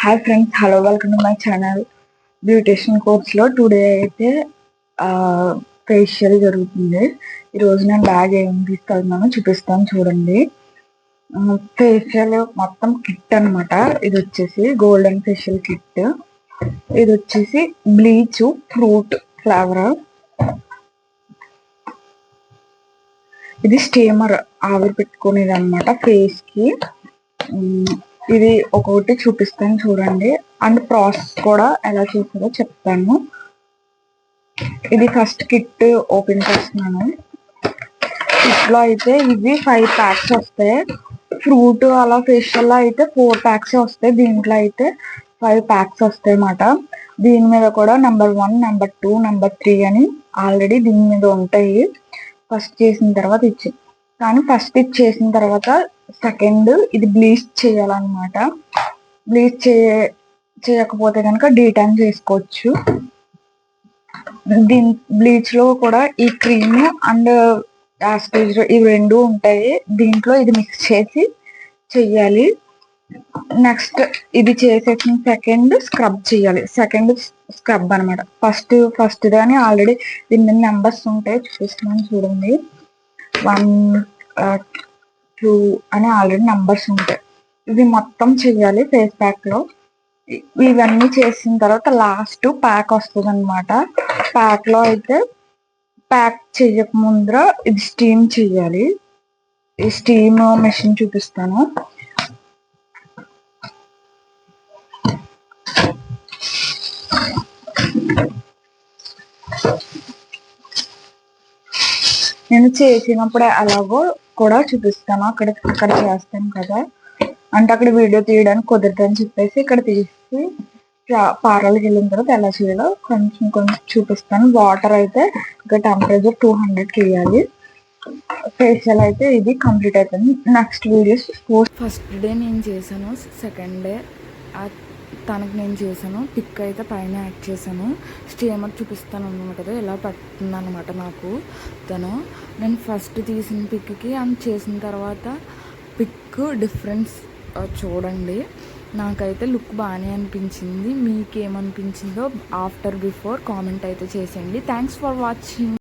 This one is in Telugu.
Hi friends, hello, welcome to my channel. Beautician కోర్స్లో టుడే అయితే ఫేషియల్ జరుగుతుంది. ఈరోజు నేను బ్యాగ్ ఏం తీసుకెళ్తున్నానో చూపిస్తాను చూడండి. ఫేషియల్ మొత్తం కిట్ అనమాట. ఇది వచ్చేసి గోల్డెన్ ఫేషియల్ కిట్. ఇది వచ్చేసి బ్లీచ్ ఫ్రూట్ ఫ్లేవర్. ఇది స్టీమర్ ఆవిరి పెట్టుకునేది అనమాట ఫేస్ కి. ఇది ఒక్కొక్కటి చూపిస్తాను చూడండి, అండ్ ప్రాసెస్ కూడా ఎలా చేస్తారో చెప్తాను. ఇది ఫస్ట్ కిట్ ఓపెన్ చేస్తున్నాను. కిట్లో అయితే ఇవి 5 ప్యాక్స్ వస్తాయి. ఫ్రూట్ అలా ఫేషియల్ అయితే 4 ప్యాక్స్ వస్తాయి. దీంట్లో అయితే 5 ప్యాక్స్ వస్తాయి అన్నమాట. దీని మీద కూడా నెంబర్ 1, నెంబర్ 2, నెంబర్ 3 అని ఆల్రెడీ దీని మీద ఉంటాయి. ఫస్ట్ చేసిన తర్వాత ఇచ్చి కానీ ఫస్ట్ ఇది చేసిన తర్వాత సెకండ్ ఇది బ్లీచ్ చేయాలన్నమాట. బ్లీచ్ చేయకపోతే కనుక డీటాన్ చేసుకోవచ్చు. దీని బ్లీచ్ లో కూడా ఈ క్రీమ్ అండ్ యాస్టేజ్ ఇవి రెండు ఉంటాయి. దీంట్లో ఇది మిక్స్ చేసి చెయ్యాలి. నెక్స్ట్ ఇది చేసేసిన సెకండ్ స్క్రబ్ చేయాలి. సెకండ్ స్క్రబ్ అనమాట. ఫస్ట్ దాని ఆల్రెడీ దీని మీద నెంబర్స్ ఉంటాయి, చూపిస్తున్నాను చూడండి. 1, 2 అని ఆల్రెడీ నెంబర్స్ ఉంటాయి. ఇవి మొత్తం చెయ్యాలి ఫేస్ ప్యాక్ లో. ఇవన్నీ చేసిన తర్వాత లాస్ట్ ప్యాక్ వస్తుంది అనమాట. ప్యాక్ లో అయితే ప్యాక్ చెయ్యక ముందర ఇది స్టీమ్ చెయ్యాలి. ఈ స్టీమ్ మెషిన్ చూపిస్తాను. నేను చేసినప్పుడు అలాగో కూడా చూపిస్తాను. అక్కడ చేస్తాను కదా, అంటే అక్కడ వీడియో తీయడానికి కుదరదని చెప్పేసి ఇక్కడ తీసి పార్లర్కి వెళ్ళిన తర్వాత ఎలా చేయాలో కొంచెం చూపిస్తాను. వాటర్ అయితే ఇక్కడ టెంపరేచర్ 200కి వేయాలి. ఫేషియల్ అయితే ఇది కంప్లీట్ అవుతుంది. నెక్స్ట్ వీడియోస్ ఫస్ట్ డే నేను చేశాను, సెకండ్ డే తనకు నేను చేశాను. పిక్ అయితే పైన యాడ్ చేశాను. స్టీమర్ చూపిస్తాను అన్నమాట కదా, ఎలా పడుతుంది అనమాట నాకు తను. నేను ఫస్ట్ తీసిన పిక్కి అండ్ చేసిన తర్వాత పిక్ డిఫరెన్స్ చూడండి. నాకైతే లుక్ బాగానే అనిపించింది. మీకేమనిపించిందో ఆఫ్టర్ బిఫోర్ కామెంట్ అయితే చేసేయండి. Thanks for watching.